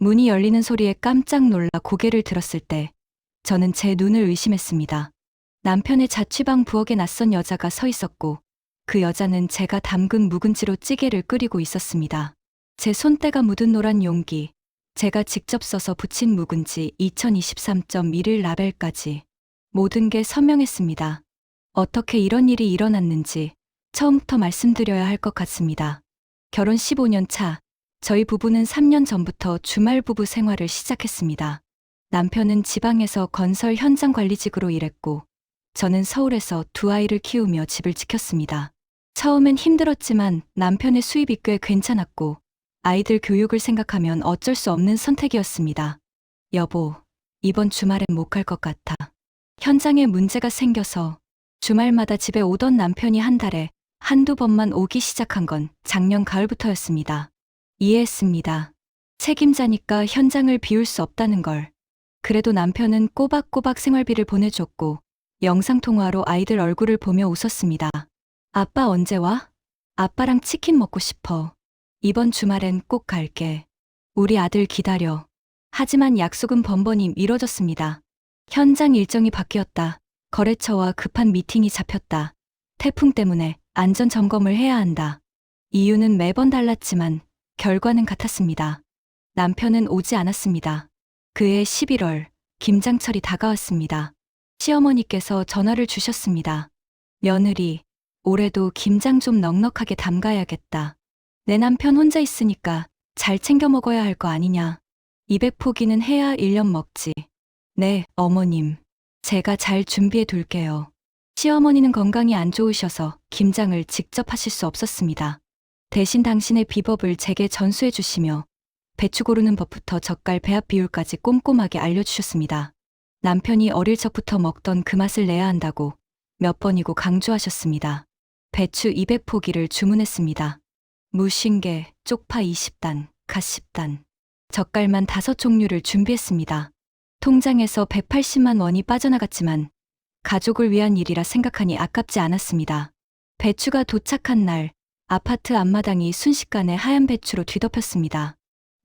문이 열리는 소리에 깜짝 놀라 고개를 들었을 때 저는 제 눈을 의심했습니다. 남편의 자취방 부엌에 낯선 여자가 서 있었고 그 여자는 제가 담근 묵은지로 찌개를 끓이고 있었습니다. 제 손때가 묻은 노란 용기, 제가 직접 써서 붙인 묵은지 2023.1일 라벨까지 모든 게 선명했습니다. 어떻게 이런 일이 일어났는지 처음부터 말씀드려야 할 것 같습니다. 결혼 15년 차, 저희 부부는 3년 전부터 주말 부부 생활을 시작했습니다. 남편은 지방에서 건설 현장 관리직으로 일했고 저는 서울에서 두 아이를 키우며 집을 지켰습니다. 처음엔 힘들었지만 남편의 수입이 꽤 괜찮았고 아이들 교육을 생각하면 어쩔 수 없는 선택이었습니다. 여보, 이번 주말엔 못 갈 것 같아. 현장에 문제가 생겨서 주말마다 집에 오던 남편이 한 달에 한두 번만 오기 시작한 건 작년 가을부터였습니다. 이해했습니다. 책임자니까 현장을 비울 수 없다는 걸. 그래도 남편은 꼬박꼬박 생활비를 보내줬고 영상통화로 아이들 얼굴을 보며 웃었습니다. 아빠 언제 와? 아빠랑 치킨 먹고 싶어. 이번 주말엔 꼭 갈게. 우리 아들 기다려. 하지만 약속은 번번이 미뤄졌습니다. 현장 일정이 바뀌었다. 거래처와 급한 미팅이 잡혔다. 태풍 때문에 안전 점검을 해야 한다. 이유는 매번 달랐지만 결과는 같았습니다. 남편은 오지 않았습니다. 그해 11월, 김장철이 다가왔습니다. 시어머니께서 전화를 주셨습니다. 며느리, 올해도 김장 좀 넉넉하게 담가야겠다. 내 남편 혼자 있으니까 잘 챙겨 먹어야 할 거 아니냐. 200포기는 해야 1년 먹지. 네, 어머님. 제가 잘 준비해 둘게요. 시어머니는 건강이 안 좋으셔서 김장을 직접 하실 수 없었습니다. 대신 당신의 비법을 제게 전수해 주시며 배추 고르는 법부터 젓갈 배합 비율까지 꼼꼼하게 알려주셨습니다. 남편이 어릴 적부터 먹던 그 맛을 내야 한다고 몇 번이고 강조하셨습니다. 배추 200포기를 주문했습니다. 무신개, 쪽파 20단, 갓 10단, 젓갈만 5종류를 준비했습니다. 통장에서 180만 원이 빠져나갔지만 가족을 위한 일이라 생각하니 아깝지 않았습니다. 배추가 도착한 날 아파트 앞마당이 순식간에 하얀 배추로 뒤덮였습니다.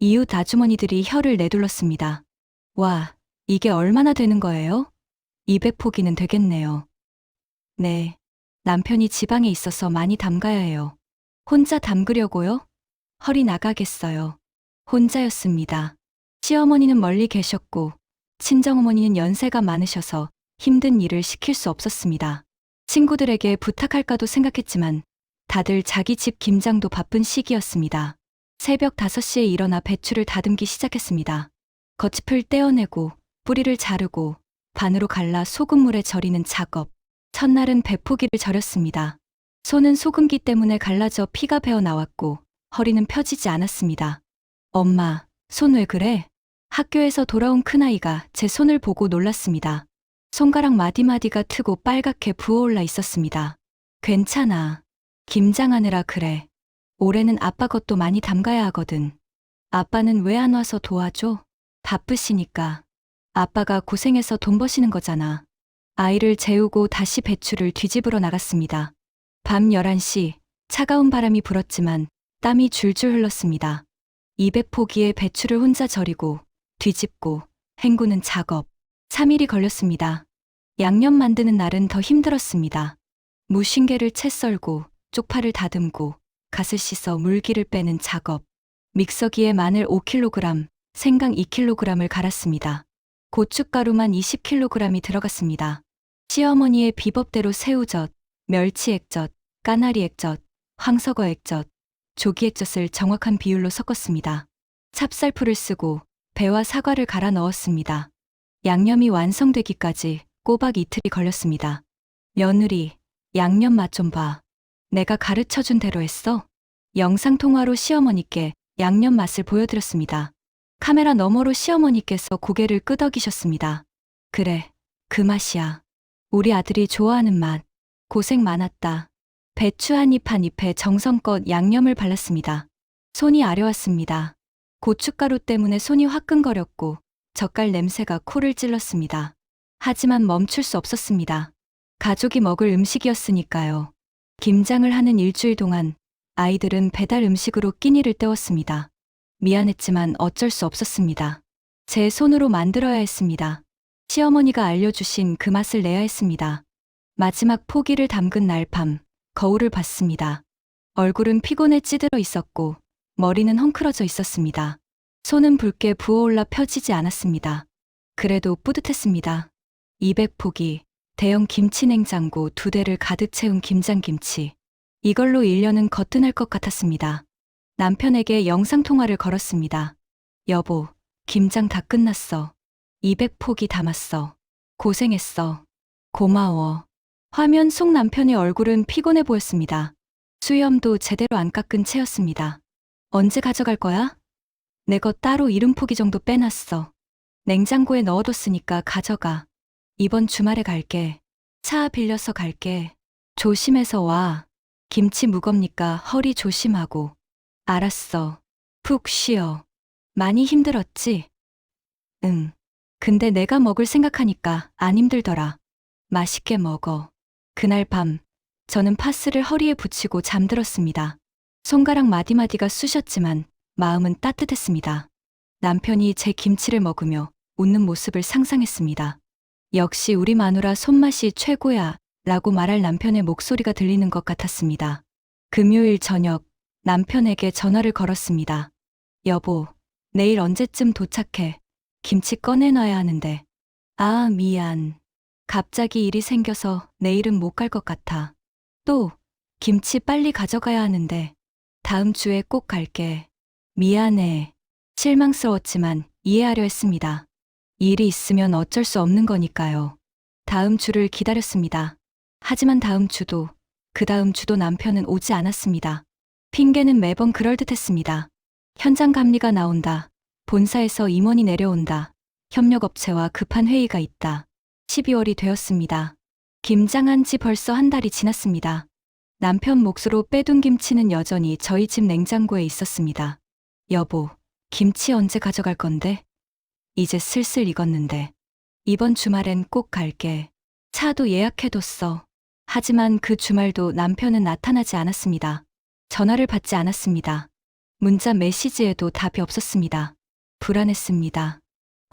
이웃 아주머니들이 혀를 내둘렀습니다. 와, 이게 얼마나 되는 거예요? 200포기는 되겠네요. 네, 남편이 지방에 있어서 많이 담가야 해요. 혼자 담그려고요? 허리 나가겠어요. 혼자였습니다. 시어머니는 멀리 계셨고 친정어머니는 연세가 많으셔서 힘든 일을 시킬 수 없었습니다. 친구들에게 부탁할까도 생각했지만 다들 자기 집 김장도 바쁜 시기였습니다. 새벽 5시에 일어나 배추를 다듬기 시작했습니다. 겉잎을 떼어내고 뿌리를 자르고 반으로 갈라 소금물에 절이는 작업. 첫날은 100포기를 절였습니다. 손은 소금기 때문에 갈라져 피가 배어 나왔고 허리는 펴지지 않았습니다. 엄마, 손 왜 그래? 학교에서 돌아온 큰아이가 제 손을 보고 놀랐습니다. 손가락 마디마디가 트고 빨갛게 부어올라 있었습니다. 괜찮아. 김장하느라 그래. 올해는 아빠 것도 많이 담가야 하거든. 아빠는 왜 안 와서 도와줘? 바쁘시니까. 아빠가 고생해서 돈 버시는 거잖아. 아이를 재우고 다시 배추를 뒤집으러 나갔습니다. 밤 11시, 차가운 바람이 불었지만 땀이 줄줄 흘렀습니다. 200포기의 배추를 혼자 절이고 뒤집고 헹구는 작업. 3일이 걸렸습니다. 양념 만드는 날은 더 힘들었습니다. 무신개를 채 썰고 쪽파를 다듬고 갓을 씻어 물기를 빼는 작업. 믹서기에 마늘 5kg, 생강 2kg을 갈았습니다. 고춧가루만 20kg이 들어갔습니다. 시어머니의 비법대로 새우젓, 멸치 액젓, 까나리 액젓, 황석어 액젓, 조기 액젓을 정확한 비율로 섞었습니다. 찹쌀풀을 쓰고 배와 사과를 갈아 넣었습니다. 양념이 완성되기까지 꼬박 이틀이 걸렸습니다. 며느리, 양념 맛 좀 봐. 내가 가르쳐준 대로 했어? 영상통화로 시어머니께 양념 맛을 보여드렸습니다. 카메라 너머로 시어머니께서 고개를 끄덕이셨습니다. 그래, 그 맛이야. 우리 아들이 좋아하는 맛. 고생 많았다. 배추 한 입 한 잎에 정성껏 양념을 발랐습니다. 손이 아려왔습니다. 고춧가루 때문에 손이 화끈거렸고 젓갈 냄새가 코를 찔렀습니다. 하지만 멈출 수 없었습니다. 가족이 먹을 음식이었으니까요. 김장을 하는 일주일 동안 아이들은 배달 음식으로 끼니를 때웠습니다. 미안했지만 어쩔 수 없었습니다. 제 손으로 만들어야 했습니다. 시어머니가 알려주신 그 맛을 내야 했습니다. 마지막 포기를 담근 날 밤, 거울을 봤습니다. 얼굴은 피곤에 찌들어 있었고, 머리는 헝클어져 있었습니다. 손은 붉게 부어올라 펴지지 않았습니다. 그래도 뿌듯했습니다. 200포기, 대형 김치 냉장고 2대를 가득 채운 김장김치. 이걸로 1년은 거뜬할 것 같았습니다. 남편에게 영상통화를 걸었습니다. 여보, 김장 다 끝났어. 200포기 담았어. 고생했어. 고마워. 화면 속 남편의 얼굴은 피곤해 보였습니다. 수염도 제대로 안 깎은 채였습니다. 언제 가져갈 거야? 내 거 따로 70포기 정도 빼놨어. 냉장고에 넣어뒀으니까 가져가. 이번 주말에 갈게. 차 빌려서 갈게. 조심해서 와. 김치 무겁니까 허리 조심하고. 알았어. 푹 쉬어. 많이 힘들었지? 응. 근데 내가 먹을 생각하니까 안 힘들더라. 맛있게 먹어. 그날 밤, 저는 파스를 허리에 붙이고 잠들었습니다. 손가락 마디마디가 쑤셨지만 마음은 따뜻했습니다. 남편이 제 김치를 먹으며 웃는 모습을 상상했습니다. 역시 우리 마누라 손맛이 최고야 라고 말할 남편의 목소리가 들리는 것 같았습니다. 금요일 저녁, 남편에게 전화를 걸었습니다. 여보, 내일 언제쯤 도착해? 김치 꺼내놔야 하는데. 아, 미안. 갑자기 일이 생겨서 내일은 못 갈 것 같아. 또, 김치 빨리 가져가야 하는데. 다음 주에 꼭 갈게. 미안해. 실망스러웠지만 이해하려 했습니다. 일이 있으면 어쩔 수 없는 거니까요. 다음 주를 기다렸습니다. 하지만 다음 주도, 그 다음 주도 남편은 오지 않았습니다. 핑계는 매번 그럴듯했습니다. 현장 감리가 나온다. 본사에서 임원이 내려온다. 협력업체와 급한 회의가 있다. 12월이 되었습니다. 김장한 지 벌써 한 달이 지났습니다. 남편 몫으로 빼둔 김치는 여전히 저희 집 냉장고에 있었습니다. 여보, 김치 언제 가져갈 건데? 이제 슬슬 익었는데. 이번 주말엔 꼭 갈게. 차도 예약해뒀어. 하지만 그 주말도 남편은 나타나지 않았습니다. 전화를 받지 않았습니다. 문자 메시지에도 답이 없었습니다. 불안했습니다.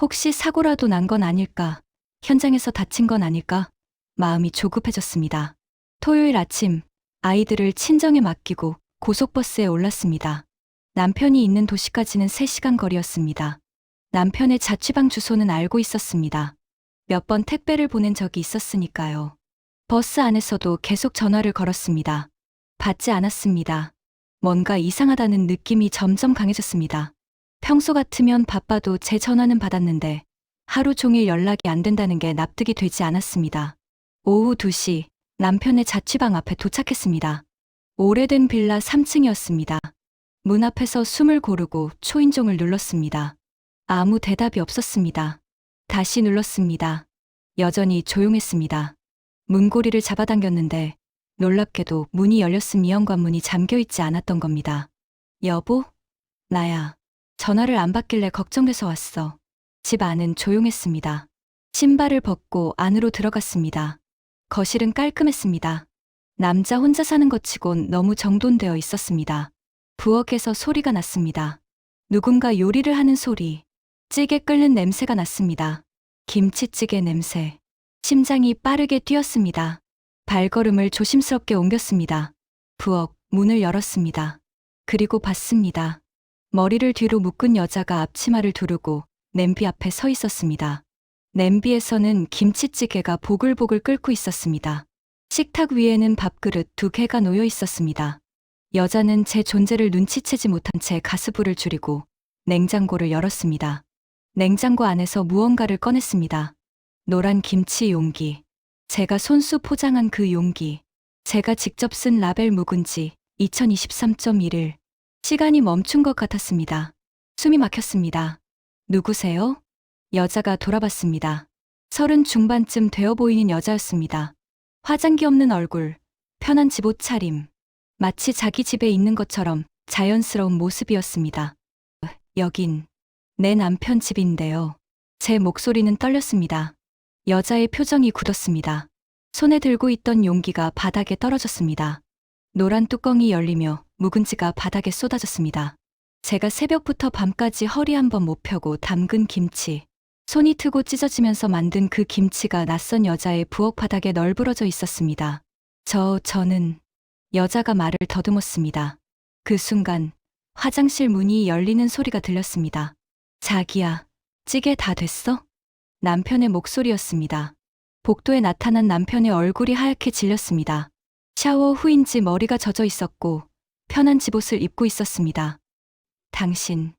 혹시 사고라도 난 건 아닐까? 현장에서 다친 건 아닐까? 마음이 조급해졌습니다. 토요일 아침, 아이들을 친정에 맡기고 고속버스에 올랐습니다. 남편이 있는 도시까지는 3시간 거리였습니다. 남편의 자취방 주소는 알고 있었습니다. 몇 번 택배를 보낸 적이 있었으니까요. 버스 안에서도 계속 전화를 걸었습니다. 받지 않았습니다. 뭔가 이상하다는 느낌이 점점 강해졌습니다. 평소 같으면 바빠도 제 전화는 받았는데 하루 종일 연락이 안 된다는 게 납득이 되지 않았습니다. 오후 2시 남편의 자취방 앞에 도착했습니다. 오래된 빌라 3층이었습니다. 문 앞에서 숨을 고르고 초인종을 눌렀습니다. 아무 대답이 없었습니다. 다시 눌렀습니다. 여전히 조용했습니다. 문고리를 잡아당겼는데 놀랍게도 문이 열렸음 이현관문이 잠겨있지 않았던 겁니다. 여보? 나야. 전화를 안 받길래 걱정돼서 왔어. 집 안은 조용했습니다. 신발을 벗고 안으로 들어갔습니다. 거실은 깔끔했습니다. 남자 혼자 사는 것 치곤 너무 정돈되어 있었습니다. 부엌에서 소리가 났습니다. 누군가 요리를 하는 소리. 찌개 끓는 냄새가 났습니다. 김치찌개 냄새. 심장이 빠르게 뛰었습니다. 발걸음을 조심스럽게 옮겼습니다. 부엌 문을 열었습니다. 그리고 봤습니다. 머리를 뒤로 묶은 여자가 앞치마를 두르고 냄비 앞에 서 있었습니다. 냄비에서는 김치찌개가 보글보글 끓고 있었습니다. 식탁 위에는 밥그릇 2개가 놓여 있었습니다. 여자는 제 존재를 눈치채지 못한 채 가스불을 줄이고 냉장고를 열었습니다. 냉장고 안에서 무언가를 꺼냈습니다. 노란 김치 용기. 제가 손수 포장한 그 용기. 제가 직접 쓴 라벨 묵은지 2023.1일. 시간이 멈춘 것 같았습니다. 숨이 막혔습니다. 누구세요? 여자가 돌아봤습니다. 30 중반쯤 되어 보이는 여자였습니다. 화장기 없는 얼굴, 편한 집옷차림. 마치 자기 집에 있는 것처럼 자연스러운 모습이었습니다. 여긴 내 남편 집인데요. 제 목소리는 떨렸습니다. 여자의 표정이 굳었습니다. 손에 들고 있던 용기가 바닥에 떨어졌습니다. 노란 뚜껑이 열리며 묵은지가 바닥에 쏟아졌습니다. 제가 새벽부터 밤까지 허리 한번 못 펴고 담근 김치, 손이 트고 찢어지면서 만든 그 김치가 낯선 여자의 부엌 바닥에 널브러져 있었습니다. 저는 여자가 말을 더듬었습니다. 그 순간 화장실 문이 열리는 소리가 들렸습니다. 자기야, 찌개 다 됐어? 남편의 목소리였습니다. 복도에 나타난 남편의 얼굴이 하얗게 질렸습니다. 샤워 후인지 머리가 젖어 있었고 편한 집옷을 입고 있었습니다. 당신,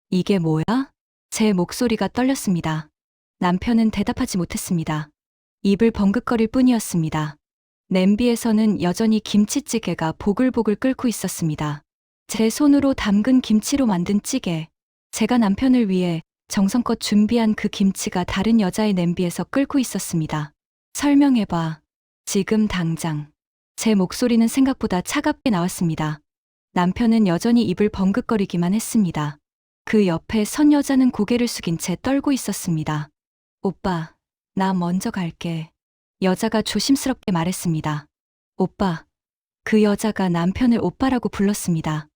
이게 뭐야? 제 목소리가 떨렸습니다. 남편은 대답하지 못했습니다. 입을 벙긋거릴 뿐이었습니다. 냄비에서는 여전히 김치찌개가 보글보글 끓고 있었습니다. 제 손으로 담근 김치로 만든 찌개. 제가 남편을 위해 정성껏 준비한 그 김치가 다른 여자의 냄비에서 끓고 있었습니다. 설명해봐. 지금 당장. 제 목소리는 생각보다 차갑게 나왔습니다. 남편은 여전히 입을 벙긋거리기만 했습니다. 그 옆에 선 여자는 고개를 숙인 채 떨고 있었습니다. 오빠, 나 먼저 갈게. 여자가 조심스럽게 말했습니다. 오빠. 그 여자가 남편을 오빠라고 불렀습니다.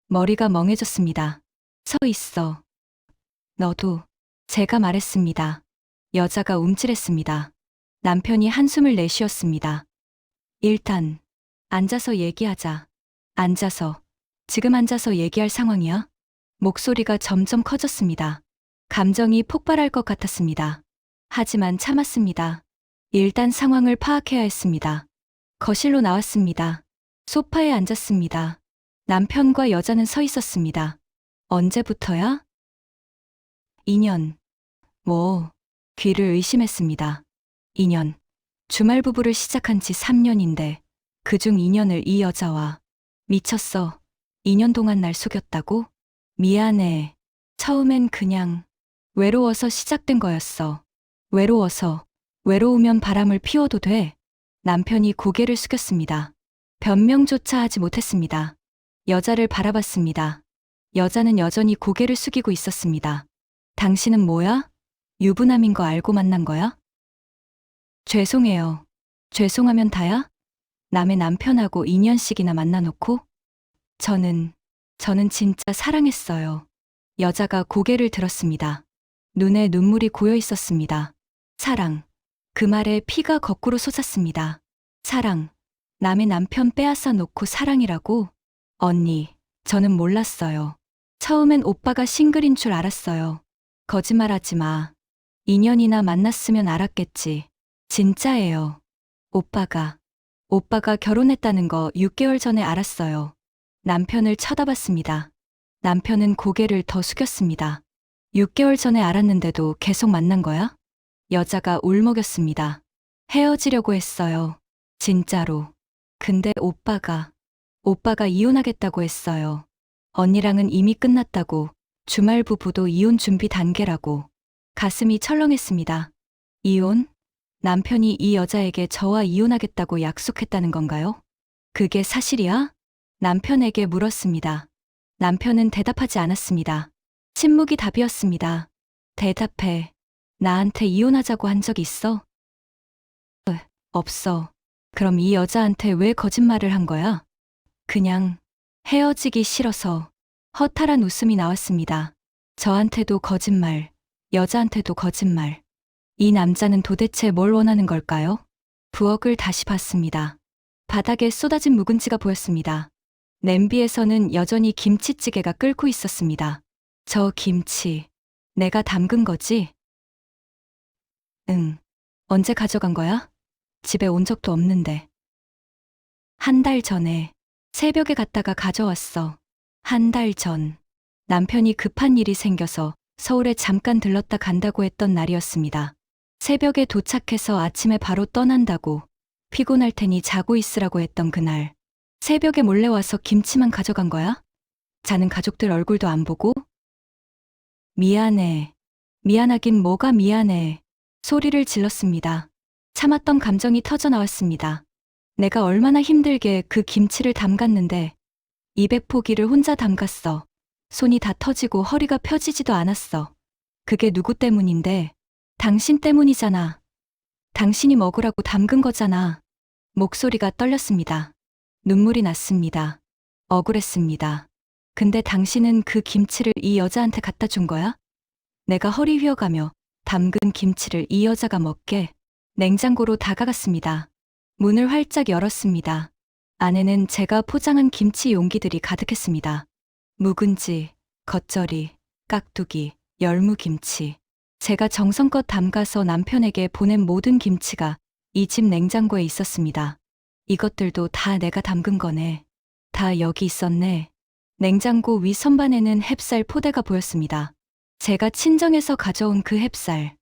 머리가 멍해졌습니다. 서 있어. 너도. 제가 말했습니다. 여자가 움찔했습니다. 남편이 한숨을 내쉬었습니다. 일단 앉아서 얘기하자. 앉아서. 지금 앉아서 얘기할 상황이야? 목소리가 점점 커졌습니다. 감정이 폭발할 것 같았습니다. 하지만 참았습니다. 일단 상황을 파악해야 했습니다. 거실로 나왔습니다. 소파에 앉았습니다. 남편과 여자는 서 있었습니다. 언제부터야? 2년. 귀를 의심했습니다. 2년. 주말 부부를 시작한 지 3년인데 그중 2년을 이 여자와. 미쳤어. 2년 동안 날 속였다고? 미안해. 처음엔 그냥 외로워서 시작된 거였어. 외로우면 바람을 피워도 돼. 남편이 고개를 숙였습니다. 변명조차 하지 못했습니다. 여자를 바라봤습니다. 여자는 여전히 고개를 숙이고 있었습니다. 당신은 뭐야? 유부남인 거 알고 만난 거야? 죄송해요. 죄송하면 다야? 남의 남편하고 2년씩이나 만나놓고? 저는 진짜 사랑했어요. 여자가 고개를 들었습니다. 눈에 눈물이 고여 있었습니다. 사랑. 그 말에 피가 거꾸로 솟았습니다. 사랑. 남의 남편 빼앗아 놓고 사랑이라고? 언니, 저는 몰랐어요. 처음엔 오빠가 싱글인 줄 알았어요. 거짓말하지 마. 2년이나 만났으면 알았겠지. 진짜예요. 오빠가 결혼했다는 거 6개월 전에 알았어요. 남편을 쳐다봤습니다. 남편은 고개를 더 숙였습니다. 6개월 전에 알았는데도 계속 만난 거야? 여자가 울먹였습니다. 헤어지려고 했어요. 진짜로. 근데 오빠가 이혼하겠다고 했어요. 언니랑은 이미 끝났다고, 주말 부부도 이혼 준비 단계라고. 가슴이 철렁했습니다. 이혼? 남편이 이 여자에게 저와 이혼하겠다고 약속했다는 건가요? 그게 사실이야? 남편에게 물었습니다. 남편은 대답하지 않았습니다. 침묵이 답이었습니다. 대답해. 나한테 이혼하자고 한 적 있어? 없어. 그럼 이 여자한테 왜 거짓말을 한 거야? 그냥 헤어지기 싫어서. 허탈한 웃음이 나왔습니다. 저한테도 거짓말, 여자한테도 거짓말. 이 남자는 도대체 뭘 원하는 걸까요? 부엌을 다시 봤습니다. 바닥에 쏟아진 묵은지가 보였습니다. 냄비에서는 여전히 김치찌개가 끓고 있었습니다. 저 김치, 내가 담근 거지? 응. 언제 가져간 거야? 집에 온 적도 없는데. 한 달 전에 새벽에 갔다가 가져왔어. 한 달 전. 남편이 급한 일이 생겨서 서울에 잠깐 들렀다 간다고 했던 날이었습니다. 새벽에 도착해서 아침에 바로 떠난다고, 피곤할 테니 자고 있으라고 했던 그날. 새벽에 몰래 와서 김치만 가져간 거야? 자는 가족들 얼굴도 안 보고? 미안해. 미안하긴 뭐가 미안해. 소리를 질렀습니다. 참았던 감정이 터져 나왔습니다. 내가 얼마나 힘들게 그 김치를 담갔는데 200포기를 혼자 담갔어. 손이 다 터지고 허리가 펴지지도 않았어. 그게 누구 때문인데? 당신 때문이잖아. 당신이 먹으라고 담근 거잖아. 목소리가 떨렸습니다. 눈물이 났습니다. 억울했습니다. 근데 당신은 그 김치를 이 여자한테 갖다 준 거야? 내가 허리 휘어가며 담근 김치를 이 여자가 먹게 냉장고로 다가갔습니다. 문을 활짝 열었습니다. 안에는 제가 포장한 김치 용기들이 가득했습니다. 묵은지, 겉절이, 깍두기, 열무김치. 제가 정성껏 담가서 남편에게 보낸 모든 김치가 이 집 냉장고에 있었습니다. 이것들도 다 내가 담근 거네. 다 여기 있었네. 냉장고 위 선반에는 햅쌀 포대가 보였습니다. 제가 친정에서 가져온 그 햅쌀.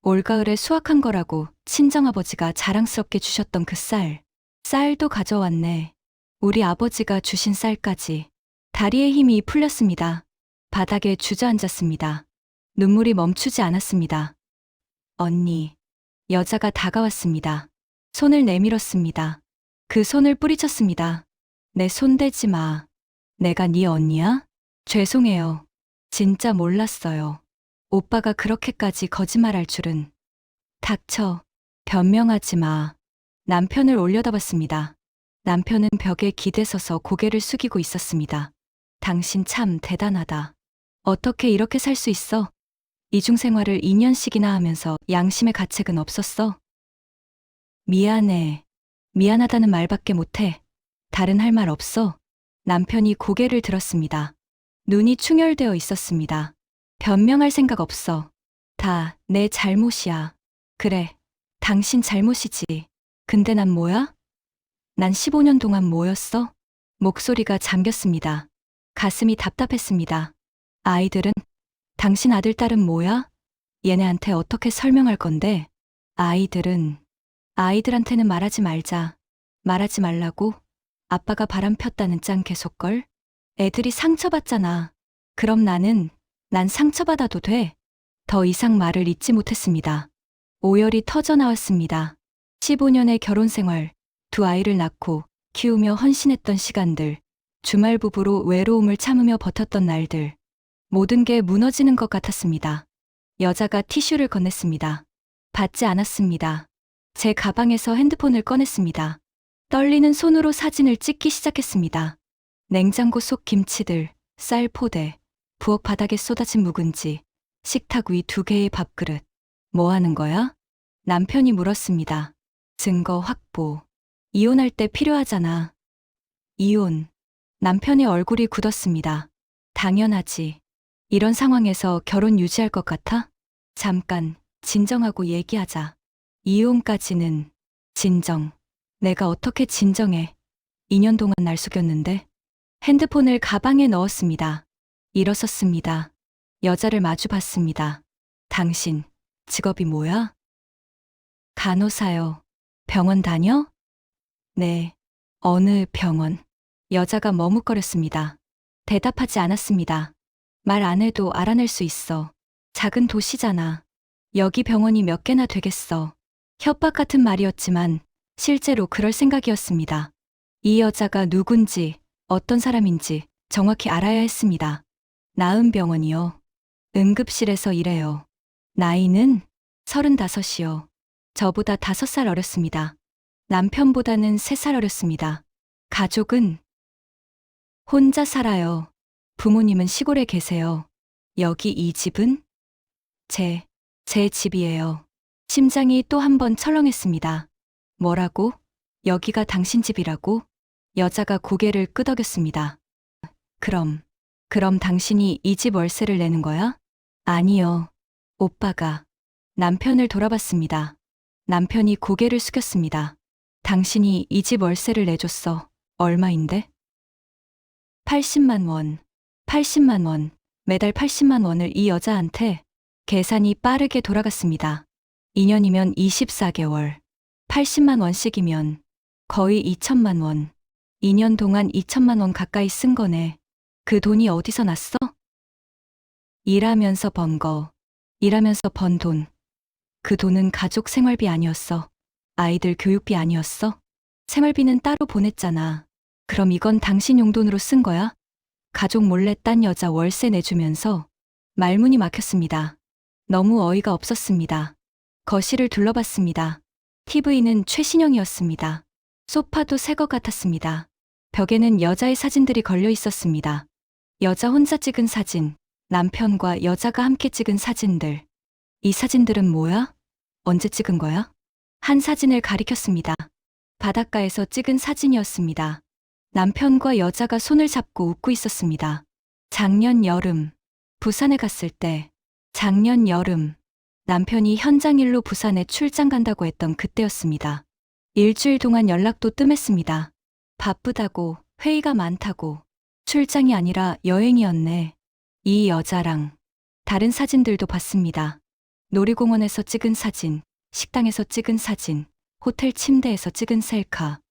올가을에 수확한 거라고 친정아버지가 자랑스럽게 주셨던 그 쌀. 쌀도 가져왔네. 우리 아버지가 주신 쌀까지. 다리에 힘이 풀렸습니다. 바닥에 주저앉았습니다. 눈물이 멈추지 않았습니다. 언니. 여자가 다가왔습니다. 손을 내밀었습니다. 그 손을 뿌리쳤습니다. 내 손 대지 마. 내가 네 언니야? 죄송해요. 진짜 몰랐어요. 오빠가 그렇게까지 거짓말할 줄은. 닥쳐. 변명하지 마. 남편을 올려다봤습니다. 남편은 벽에 기대서서 고개를 숙이고 있었습니다. 당신 참 대단하다. 어떻게 이렇게 살 수 있어? 이중생활을 2년씩이나 하면서 양심의 가책은 없었어? 미안해. 미안하다는 말밖에 못해. 다른 할 말 없어. 남편이 고개를 들었습니다. 눈이 충혈되어 있었습니다. 변명할 생각 없어. 다 내 잘못이야. 그래, 당신 잘못이지. 근데 난 뭐야? 난 15년 동안 뭐였어? 목소리가 잠겼습니다. 가슴이 답답했습니다. 아이들은? 당신 아들, 딸은 뭐야? 얘네한테 어떻게 설명할 건데? 아이들한테는 말하지 말자. 말하지 말라고? 아빠가 바람 폈다는 짱 계속걸? 애들이 상처받잖아. 그럼 난 상처받아도 돼. 더 이상 말을 잇지 못했습니다. 오열이 터져 나왔습니다. 15년의 결혼 생활, 두 아이를 낳고 키우며 헌신했던 시간들, 주말 부부로 외로움을 참으며 버텼던 날들, 모든 게 무너지는 것 같았습니다. 여자가 티슈를 건넸습니다. 받지 않았습니다. 제 가방에서 핸드폰을 꺼냈습니다. 떨리는 손으로 사진을 찍기 시작했습니다. 냉장고 속 김치들, 쌀 포대, 부엌 바닥에 쏟아진 묵은지, 식탁 위 2개의 밥그릇. 뭐 하는 거야? 남편이 물었습니다. 증거 확보. 이혼할 때 필요하잖아. 이혼. 남편의 얼굴이 굳었습니다. 당연하지. 이런 상황에서 결혼 유지할 것 같아? 잠깐, 진정하고 얘기하자. 이혼까지는. 진정. 내가 어떻게 진정해. 2년 동안 날 속였는데. 핸드폰을 가방에 넣었습니다. 일어섰습니다. 여자를 마주 봤습니다. 당신, 직업이 뭐야? 간호사요. 병원 다녀? 네. 어느 병원? 여자가 머뭇거렸습니다. 대답하지 않았습니다. 말 안 해도 알아낼 수 있어. 작은 도시잖아. 여기 병원이 몇 개나 되겠어. 협박 같은 말이었지만 실제로 그럴 생각이었습니다. 이 여자가 누군지, 어떤 사람인지 정확히 알아야 했습니다. 나은 병원이요. 응급실에서 일해요. 나이는 35이요. 저보다 5살 어렸습니다. 남편보다는 3살 어렸습니다. 가족은? 혼자 살아요. 부모님은 시골에 계세요. 여기 이 집은? 제 집이에요. 심장이 또 한 번 철렁했습니다. 뭐라고? 여기가 당신 집이라고? 여자가 고개를 끄덕였습니다. 그럼 당신이 이 집 월세를 내는 거야? 아니요. 오빠가. 남편을 돌아봤습니다. 남편이 고개를 숙였습니다. 당신이 이 집 월세를 내줬어. 얼마인데? 80만 원. 80만 원. 매달 80만 원을 이 여자한테. 계산이 빠르게 돌아갔습니다. 2년이면 24개월. 80만 원씩이면 거의 2천만 원. 2년 동안 2천만 원 가까이 쓴 거네. 그 돈이 어디서 났어? 일하면서 번 거. 일하면서 번 돈. 그 돈은 가족 생활비 아니었어. 아이들 교육비 아니었어. 생활비는 따로 보냈잖아. 그럼 이건 당신 용돈으로 쓴 거야? 가족 몰래 딴 여자 월세 내주면서. 말문이 막혔습니다. 너무 어이가 없었습니다. 거실을 둘러봤습니다. TV는 최신형이었습니다. 소파도 새 것 같았습니다. 벽에는 여자의 사진들이 걸려 있었습니다. 여자 혼자 찍은 사진, 남편과 여자가 함께 찍은 사진들. 이 사진들은 뭐야? 언제 찍은 거야? 한 사진을 가리켰습니다. 바닷가에서 찍은 사진이었습니다. 남편과 여자가 손을 잡고 웃고 있었습니다. 작년 여름, 부산에 갔을 때, 작년 여름, 남편이 현장 일로 부산에 출장 간다고 했던 그때였습니다. 일주일 동안 연락도 뜸했습니다. 바쁘다고, 회의가 많다고, 출장이 아니라 여행이었네. 이 여자랑 다른 사진들도 봤습니다. 놀이공원에서 찍은 사진, 식당에서 찍은 사진, 호텔 침대에서 찍은 셀카.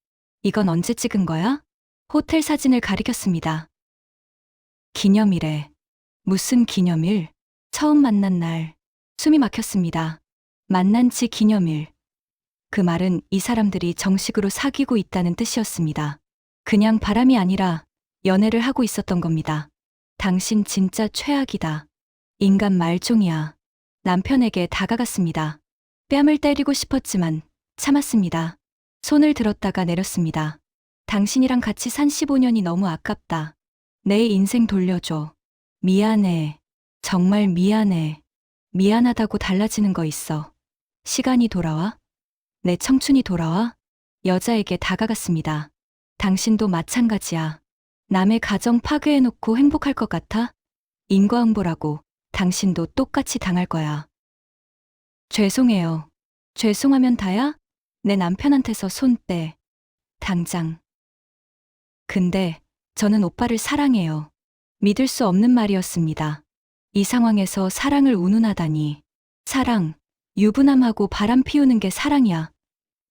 이건 언제 찍은 거야? 호텔 사진을 가리켰습니다. 기념일에. 무슨 기념일? 처음 만난 날. 숨이 막혔습니다. 만난 지 기념일. 그 말은 이 사람들이 정식으로 사귀고 있다는 뜻이었습니다. 그냥 바람이 아니라 연애를 하고 있었던 겁니다. 당신 진짜 최악이다. 인간 말종이야. 남편에게 다가갔습니다. 뺨을 때리고 싶었지만 참았습니다. 손을 들었다가 내렸습니다. 당신이랑 같이 산 15년이 너무 아깝다. 내 인생 돌려줘. 미안해. 정말 미안해. 미안하다고 달라지는 거 있어. 시간이 돌아와? 내 청춘이 돌아와? 여자에게 다가갔습니다. 당신도 마찬가지야. 남의 가정 파괴해놓고 행복할 것 같아? 인과응보라고. 당신도 똑같이 당할 거야. 죄송해요. 죄송하면 다야? 내 남편한테서 손 떼. 당장. 근데 저는 오빠를 사랑해요. 믿을 수 없는 말이었습니다. 이 상황에서 사랑을 운운하다니. 사랑, 유부남하고 바람 피우는 게 사랑이야.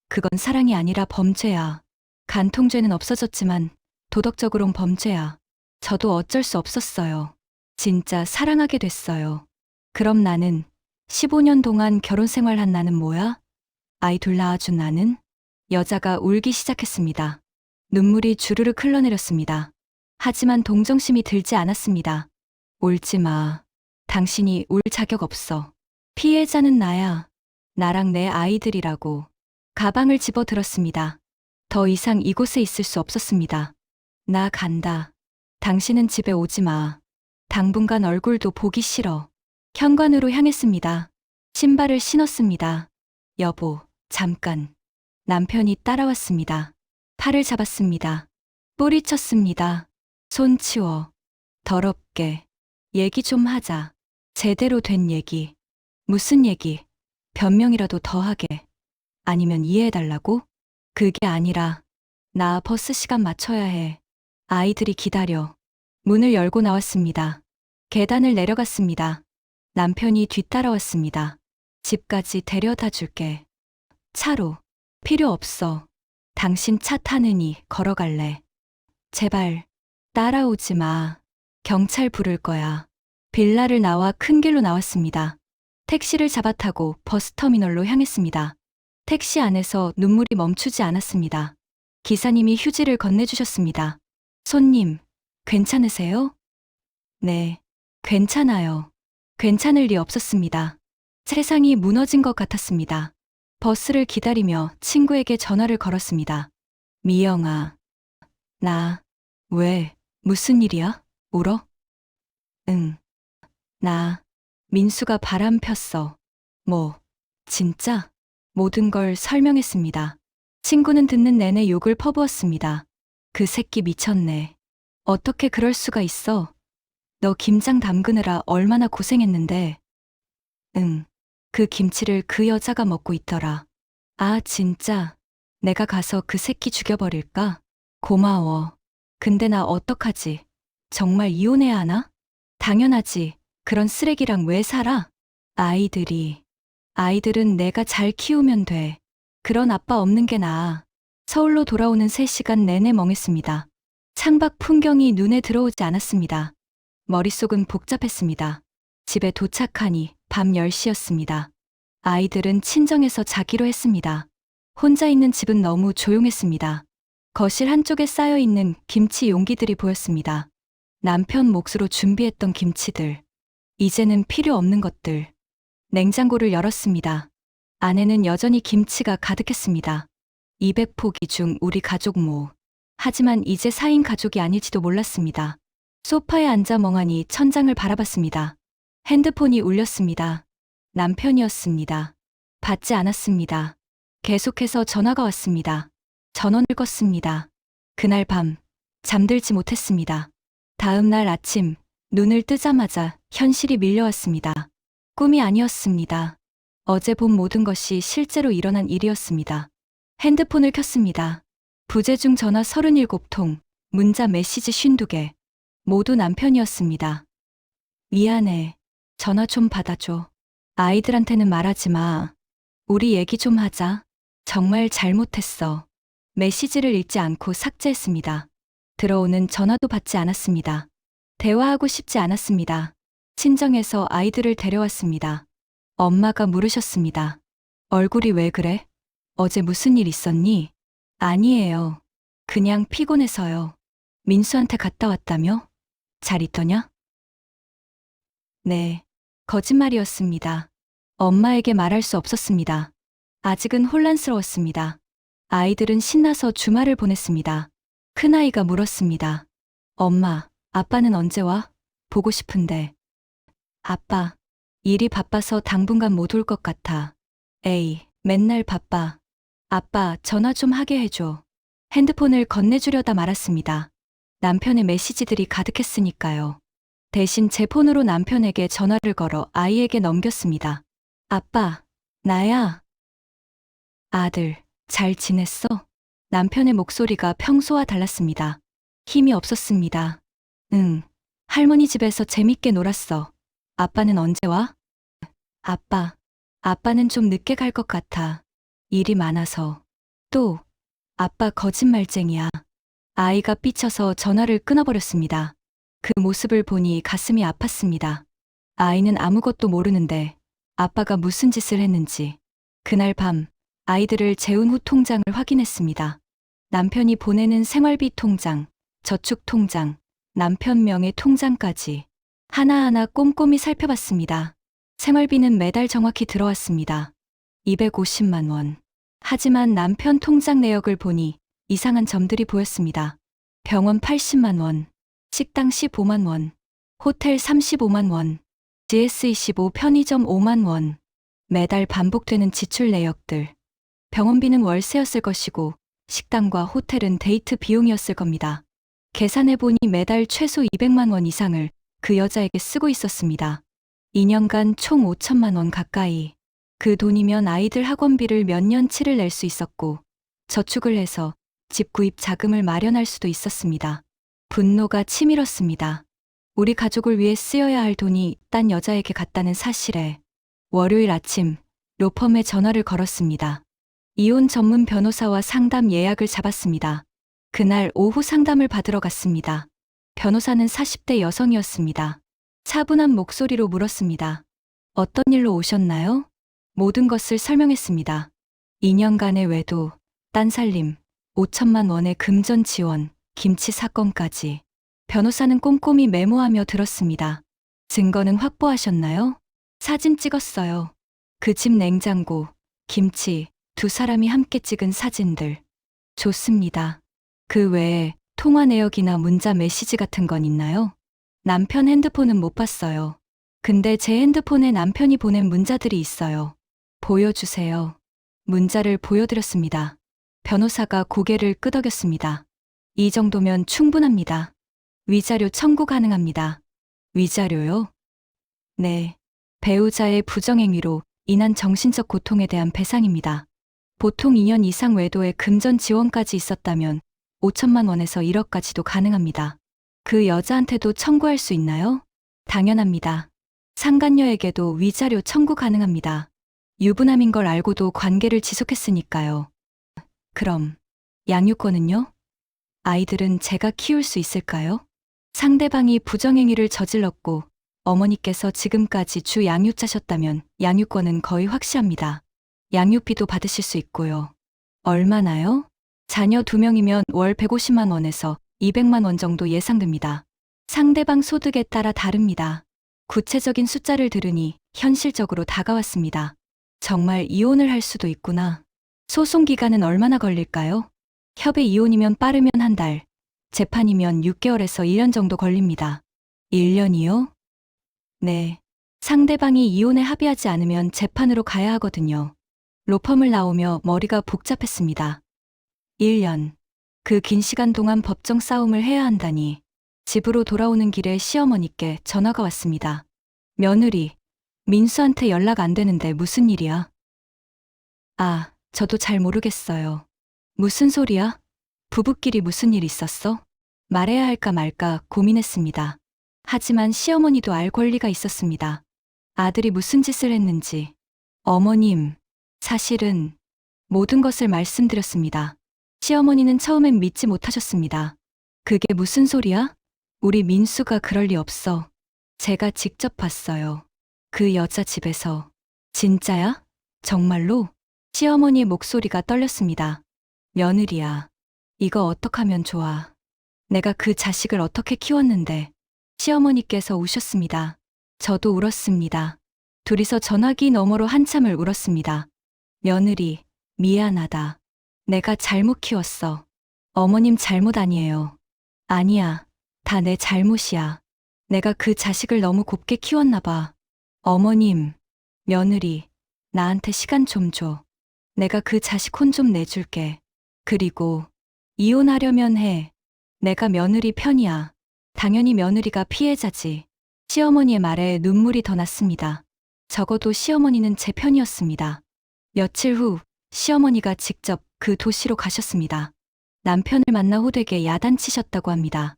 그건 사랑이 아니라 범죄야. 간통죄는 없어졌지만 도덕적으론 범죄야. 저도 어쩔 수 없었어요. 진짜 사랑하게 됐어요. 그럼 나는 15년 동안 결혼 생활한 나는 뭐야? 아이 둘 낳아준 나는? 여자가 울기 시작했습니다. 눈물이 주르륵 흘러내렸습니다. 하지만 동정심이 들지 않았습니다. 울지 마. 당신이 울 자격 없어. 피해자는 나야. 나랑 내 아이들이라고. 가방을 집어 들었습니다. 더 이상 이곳에 있을 수 없었습니다. 나 간다. 당신은 집에 오지 마. 당분간 얼굴도 보기 싫어. 현관으로 향했습니다. 신발을 신었습니다. 여보, 잠깐. 남편이 따라왔습니다. 팔을 잡았습니다. 뿌리쳤습니다. 손 치워. 더럽게. 얘기 좀 하자. 제대로 된 얘기. 무슨 얘기? 변명이라도 더 하게. 아니면 이해해달라고? 그게 아니라 나 버스 시간 맞춰야 해. 아이들이 기다려. 문을 열고 나왔습니다. 계단을 내려갔습니다. 남편이 뒤따라왔습니다. 집까지 데려다 줄게. 차로. 필요 없어. 당신 차 타느니 걸어갈래. 제발 따라오지 마. 경찰 부를 거야. 빌라를 나와 큰 길로 나왔습니다. 택시를 잡아 타고 버스터미널로 향했습니다. 택시 안에서 눈물이 멈추지 않았습니다. 기사님이 휴지를 건네주셨습니다. 손님, 괜찮으세요? 네, 괜찮아요. 괜찮을 리 없었습니다. 세상이 무너진 것 같았습니다. 버스를 기다리며 친구에게 전화를 걸었습니다. 미영아, 왜, 무슨 일이야? 울어? 응, 민수가 바람 폈어. 뭐, 진짜? 모든 걸 설명했습니다. 친구는 듣는 내내 욕을 퍼부었습니다. 그 새끼 미쳤네. 어떻게 그럴 수가 있어? 너 김장 담그느라 얼마나 고생했는데. 응, 그 김치를 그 여자가 먹고 있더라. 아, 진짜. 내가 가서 그 새끼 죽여버릴까? 고마워. 근데 나 어떡하지? 정말 이혼해야 하나? 당연하지. 그런 쓰레기랑 왜 살아? 아이들은 내가 잘 키우면 돼. 그런 아빠 없는 게 나아. 서울로 돌아오는 3시간 내내 멍했습니다. 창밖 풍경이 눈에 들어오지 않았습니다. 머릿속은 복잡했습니다. 집에 도착하니 밤 10시였습니다. 아이들은 친정에서 자기로 했습니다. 혼자 있는 집은 너무 조용했습니다. 거실 한쪽에 쌓여있는 김치 용기들이 보였습니다. 남편 몫으로 준비했던 김치들. 이제는 필요 없는 것들. 냉장고를 열었습니다. 안에는 여전히 김치가 가득했습니다. 200포기 중 우리 가족 모. 하지만 이제 4인 가족이 아닐지도 몰랐습니다. 소파에 앉아 멍하니 천장을 바라봤습니다. 핸드폰이 울렸습니다. 남편이었습니다. 받지 않았습니다. 계속해서 전화가 왔습니다. 전원을 껐습니다. 그날 밤 잠들지 못했습니다. 다음 날 아침 눈을 뜨자마자 현실이 밀려왔습니다. 꿈이 아니었습니다. 어제 본 모든 것이 실제로 일어난 일이었습니다. 핸드폰을 켰습니다. 부재중 전화 37통, 문자 메시지 52개. 모두 남편이었습니다. 미안해. 전화 좀 받아줘. 아이들한테는 말하지 마. 우리 얘기 좀 하자. 정말 잘못했어. 메시지를 읽지 않고 삭제했습니다. 들어오는 전화도 받지 않았습니다. 대화하고 싶지 않았습니다. 친정에서 아이들을 데려왔습니다. 엄마가 물으셨습니다. 얼굴이 왜 그래? 어제 무슨 일 있었니? 아니에요. 그냥 피곤해서요. 민수한테 갔다 왔다며? 잘 있더냐? 네. 거짓말이었습니다. 엄마에게 말할 수 없었습니다. 아직은 혼란스러웠습니다. 아이들은 신나서 주말을 보냈습니다. 큰아이가 물었습니다. 엄마, 아빠는 언제 와? 보고 싶은데. 아빠, 일이 바빠서 당분간 못 올 것 같아. 에이, 맨날 바빠. 아빠, 전화 좀 하게 해줘. 핸드폰을 건네주려다 말았습니다. 남편의 메시지들이 가득했으니까요. 대신 제 폰으로 남편에게 전화를 걸어 아이에게 넘겼습니다. 아빠, 나야. 아들, 잘 지냈어? 남편의 목소리가 평소와 달랐습니다. 힘이 없었습니다. 응, 할머니 집에서 재밌게 놀았어. 아빠는 언제 와? 아빠는 좀 늦게 갈 것 같아. 일이 많아서. 또, 아빠 거짓말쟁이야. 아이가 삐쳐서 전화를 끊어버렸습니다. 그 모습을 보니 가슴이 아팠습니다. 아이는 아무것도 모르는데 아빠가 무슨 짓을 했는지. 그날 밤 아이들을 재운 후 통장을 확인했습니다. 남편이 보내는 생활비 통장, 저축 통장, 남편 명의 통장까지 하나하나 꼼꼼히 살펴봤습니다. 생활비는 매달 정확히 들어왔습니다. 250만 원. 하지만 남편 통장 내역을 보니 이상한 점들이 보였습니다. 병원 80만 원, 식당 15만 원, 호텔 35만 원, GS25 편의점 5만 원. 매달 반복되는 지출 내역들. 병원비는 월세였을 것이고 식당과 호텔은 데이트 비용이었을 겁니다. 계산해보니 매달 최소 200만 원 이상을 그 여자에게 쓰고 있었습니다. 2년간 총 5천만 원 가까이. 그 돈이면 아이들 학원비를 몇 년치를 낼 수 있었고 저축을 해서 집 구입 자금을 마련할 수도 있었습니다. 분노가 치밀었습니다. 우리 가족을 위해 쓰여야 할 돈이 딴 여자에게 갔다는 사실에. 월요일 아침 로펌에 전화를 걸었습니다. 이혼 전문 변호사와 상담 예약을 잡았습니다. 그날 오후 상담을 받으러 갔습니다. 변호사는 40대 여성이었습니다. 차분한 목소리로 물었습니다. 어떤 일로 오셨나요? 모든 것을 설명했습니다. 2년간의 외도, 딴살림, 5천만 원의 금전 지원, 김치 사건까지. 변호사는 꼼꼼히 메모하며 들었습니다. 증거는 확보하셨나요? 사진 찍었어요. 그 집 냉장고, 김치, 두 사람이 함께 찍은 사진들. 좋습니다. 그 외에 통화 내역이나 문자 메시지 같은 건 있나요? 남편 핸드폰은 못 봤어요. 근데 제 핸드폰에 남편이 보낸 문자들이 있어요. 보여주세요. 문자를 보여드렸습니다. 변호사가 고개를 끄덕였습니다. 이 정도면 충분합니다. 위자료 청구 가능합니다. 위자료요? 네. 배우자의 부정행위로 인한 정신적 고통에 대한 배상입니다. 보통 2년 이상 외도에 금전 지원까지 있었다면 5천만 원에서 1억까지도 가능합니다. 그 여자한테도 청구할 수 있나요? 당연합니다. 상간녀에게도 위자료 청구 가능합니다. 유부남인 걸 알고도 관계를 지속했으니까요. 그럼 양육권은요? 아이들은 제가 키울 수 있을까요? 상대방이 부정행위를 저질렀고 어머니께서 지금까지 주 양육자셨다면 양육권은 거의 확실합니다. 양육비도 받으실 수 있고요. 얼마나요? 자녀 2명이면 월 150만 원에서 200만 원 정도 예상됩니다. 상대방 소득에 따라 다릅니다. 구체적인 숫자를 들으니 현실적으로 다가왔습니다. 정말 이혼을 할 수도 있구나. 소송 기간은 얼마나 걸릴까요? 협의 이혼이면 빠르면 한 달, 재판이면 6개월에서 1년 정도 걸립니다. 1년이요? 네. 상대방이 이혼에 합의하지 않으면 재판으로 가야 하거든요. 로펌을 나오며 머리가 복잡했습니다. 1년. 그 긴 시간 동안 법정 싸움을 해야 한다니. 집으로 돌아오는 길에 시어머니께 전화가 왔습니다. 며느리, 민수한테 연락 안 되는데 무슨 일이야? 아, 저도 잘 모르겠어요. 무슨 소리야? 부부끼리 무슨 일 있었어? 말해야 할까 말까 고민했습니다. 하지만 시어머니도 알 권리가 있었습니다. 아들이 무슨 짓을 했는지. 어머님, 사실은 모든 것을 말씀드렸습니다. 시어머니는 처음엔 믿지 못하셨습니다. 그게 무슨 소리야? 우리 민수가 그럴 리 없어. 제가 직접 봤어요. 그 여자 집에서. 진짜야? 정말로? 시어머니의 목소리가 떨렸습니다. 며느리야, 이거 어떡하면 좋아. 내가 그 자식을 어떻게 키웠는데. 시어머니께서 우셨습니다. 저도 울었습니다. 둘이서 전화기 너머로 한참을 울었습니다. 며느리, 미안하다. 내가 잘못 키웠어. 어머님 잘못 아니에요. 아니야, 다 내 잘못이야. 내가 그 자식을 너무 곱게 키웠나 봐. 어머님, 며느리, 나한테 시간 좀 줘. 내가 그 자식 혼 좀 내줄게. 그리고 이혼하려면 해. 내가 며느리 편이야. 당연히 며느리가 피해자지. 시어머니의 말에 눈물이 더 났습니다. 적어도 시어머니는 제 편이었습니다. 며칠 후 시어머니가 직접 그 도시로 가셨습니다. 남편을 만나 호되게 야단치셨다고 합니다.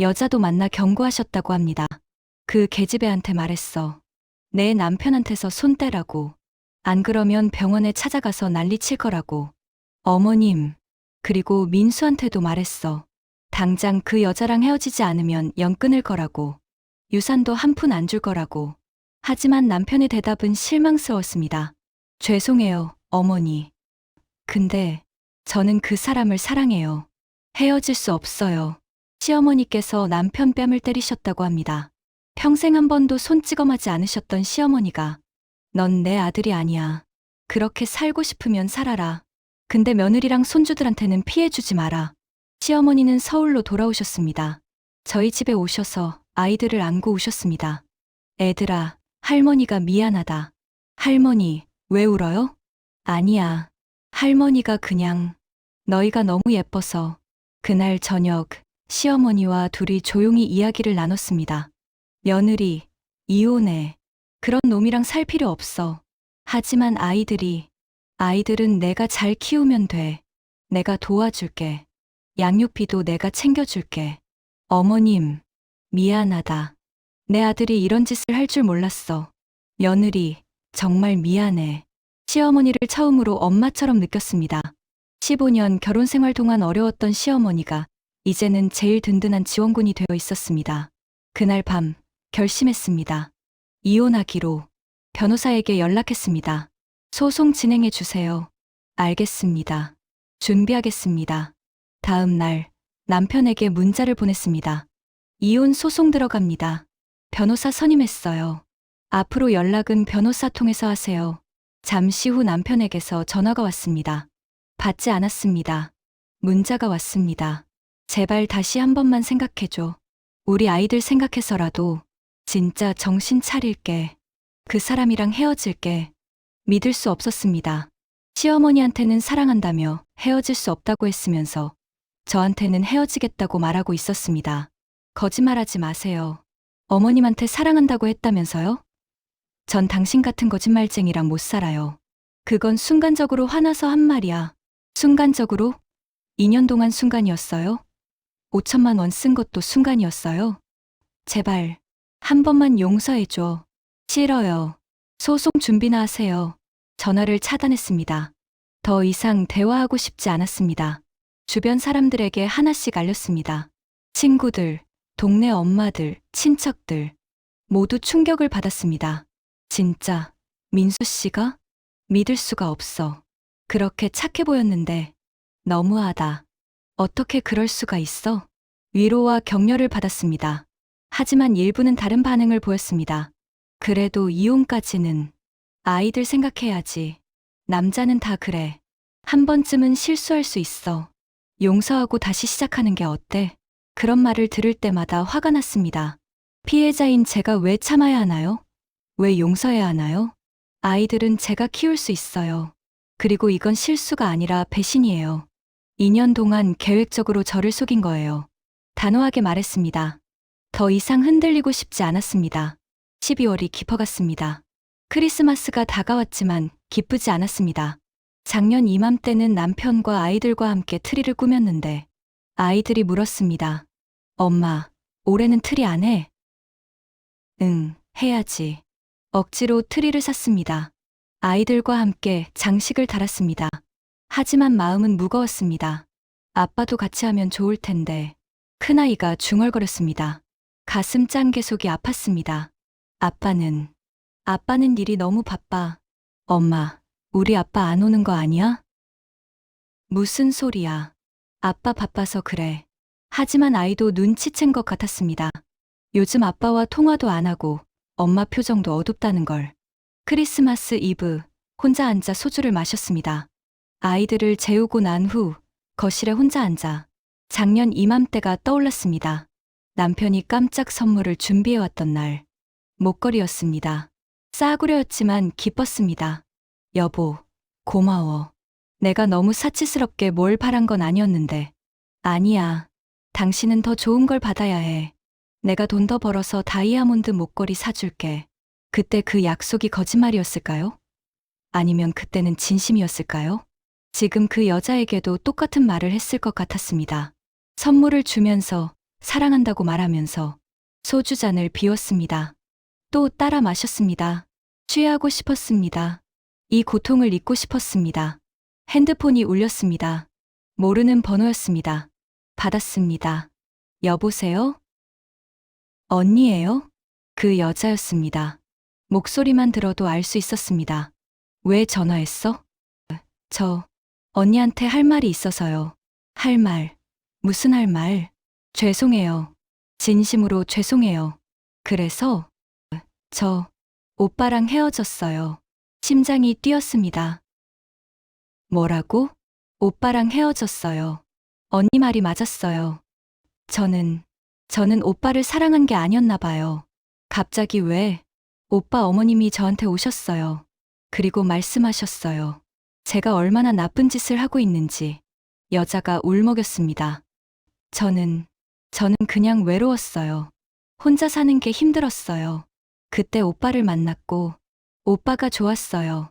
여자도 만나 경고하셨다고 합니다. 그 계집애한테 말했어. 내 남편한테서 손 떼라고. 안 그러면 병원에 찾아가서 난리칠 거라고. 어머님, 그리고 민수한테도 말했어. 당장 그 여자랑 헤어지지 않으면 연 끊을 거라고. 유산도 한 푼 안 줄 거라고. 하지만 남편의 대답은 실망스러웠습니다. 죄송해요, 어머니. 근데 저는 그 사람을 사랑해요. 헤어질 수 없어요. 시어머니께서 남편 뺨을 때리셨다고 합니다. 평생 한 번도 손찌검하지 않으셨던 시어머니가 넌 내 아들이 아니야. 그렇게 살고 싶으면 살아라. 근데 며느리랑 손주들한테는 피해주지 마라. 시어머니는 서울로 돌아오셨습니다. 저희 집에 오셔서 아이들을 안고 우셨습니다. 애들아, 할머니가 미안하다. 할머니, 왜 울어요? 아니야. 할머니가 그냥 너희가 너무 예뻐서. 그날 저녁 시어머니와 둘이 조용히 이야기를 나눴습니다. 며느리, 이혼해. 그런 놈이랑 살 필요 없어. 하지만 아이들은 내가 잘 키우면 돼. 내가 도와줄게. 양육비도 내가 챙겨줄게. 어머님, 미안하다. 내 아들이 이런 짓을 할 줄 몰랐어. 며느리, 정말 미안해. 시어머니를 처음으로 엄마처럼 느꼈습니다. 15년 결혼 생활 동안 어려웠던 시어머니가 이제는 제일 든든한 지원군이 되어 있었습니다. 그날 밤 결심했습니다. 이혼하기로. 변호사에게 연락했습니다. 소송 진행해 주세요. 알겠습니다. 준비하겠습니다. 다음 날 남편에게 문자를 보냈습니다. 이혼 소송 들어갑니다. 변호사 선임했어요. 앞으로 연락은 변호사 통해서 하세요. 잠시 후 남편에게서 전화가 왔습니다. 받지 않았습니다. 문자가 왔습니다. 제발 다시 한 번만 생각해줘. 우리 아이들 생각해서라도 진짜 정신 차릴게. 그 사람이랑 헤어질게. 믿을 수 없었습니다. 시어머니한테는 사랑한다며 헤어질 수 없다고 했으면서 저한테는 헤어지겠다고 말하고 있었습니다. 거짓말하지 마세요. 어머님한테 사랑한다고 했다면서요? 전 당신 같은 거짓말쟁이랑 못 살아요. 그건 순간적으로 화나서 한 말이야. 순간적으로? 2년 동안 순간이었어요? 5천만 원 쓴 것도 순간이었어요? 제발, 한 번만 용서해줘. 싫어요. 소송 준비나 하세요. 전화를 차단했습니다. 더 이상 대화하고 싶지 않았습니다. 주변 사람들에게 하나씩 알렸습니다. 친구들, 동네 엄마들, 친척들 모두 충격을 받았습니다. 진짜 민수 씨가? 믿을 수가 없어. 그렇게 착해 보였는데 너무하다. 어떻게 그럴 수가 있어? 위로와 격려를 받았습니다. 하지만 일부는 다른 반응을 보였습니다. 그래도 이혼까지는 아이들 생각해야지. 남자는 다 그래. 한 번쯤은 실수할 수 있어. 용서하고 다시 시작하는 게 어때? 그런 말을 들을 때마다 화가 났습니다. 피해자인 제가 왜 참아야 하나요? 왜 용서해야 하나요? 아이들은 제가 키울 수 있어요. 그리고 이건 실수가 아니라 배신이에요. 2년 동안 계획적으로 저를 속인 거예요. 단호하게 말했습니다. 더 이상 흔들리고 싶지 않았습니다. 12월이 깊어갔습니다. 크리스마스가 다가왔지만 기쁘지 않았습니다. 작년 이맘때는 남편과 아이들과 함께 트리를 꾸몄는데 아이들이 물었습니다. 엄마, 올해는 트리 안 해? 응, 해야지. 억지로 트리를 샀습니다. 아이들과 함께 장식을 달았습니다. 하지만 마음은 무거웠습니다. 아빠도 같이 하면 좋을 텐데. 큰아이가 중얼거렸습니다. 가슴 짠게 속이 아팠습니다. 아빠는 일이 너무 바빠. 엄마, 우리 아빠 안 오는 거 아니야? 무슨 소리야. 아빠 바빠서 그래. 하지만 아이도 눈치챈 것 같았습니다. 요즘 아빠와 통화도 안 하고 엄마 표정도 어둡다는 걸. 크리스마스 이브, 혼자 앉아 소주를 마셨습니다. 아이들을 재우고 난 후 거실에 혼자 앉아 작년 이맘때가 떠올랐습니다. 남편이 깜짝 선물을 준비해왔던 날. 목걸이였습니다. 싸구려였지만 기뻤습니다. 여보, 고마워. 내가 너무 사치스럽게 뭘 바란 건 아니었는데. 아니야. 당신은 더 좋은 걸 받아야 해. 내가 돈 더 벌어서 다이아몬드 목걸이 사줄게. 그때 그 약속이 거짓말이었을까요? 아니면 그때는 진심이었을까요? 지금 그 여자에게도 똑같은 말을 했을 것 같았습니다. 선물을 주면서 사랑한다고 말하면서 소주잔을 비웠습니다. 또 따라 마셨습니다. 취하고 싶었습니다. 이 고통을 잊고 싶었습니다. 핸드폰이 울렸습니다. 모르는 번호였습니다. 받았습니다. 여보세요? 언니예요? 그 여자였습니다. 목소리만 들어도 알 수 있었습니다. 왜 전화했어? 저 언니한테 할 말이 있어서요. 할 말. 무슨 할 말? 죄송해요. 진심으로 죄송해요. 그래서 저 오빠랑 헤어졌어요. 심장이 뛰었습니다. 뭐라고? 오빠랑 헤어졌어요. 언니 말이 맞았어요. 저는 오빠를 사랑한 게 아니었나 봐요. 갑자기 왜? 오빠 어머님이 저한테 오셨어요. 그리고 말씀하셨어요. 제가 얼마나 나쁜 짓을 하고 있는지. 여자가 울먹였습니다. 저는 그냥 외로웠어요. 혼자 사는 게 힘들었어요. 그때 오빠를 만났고 오빠가 좋았어요.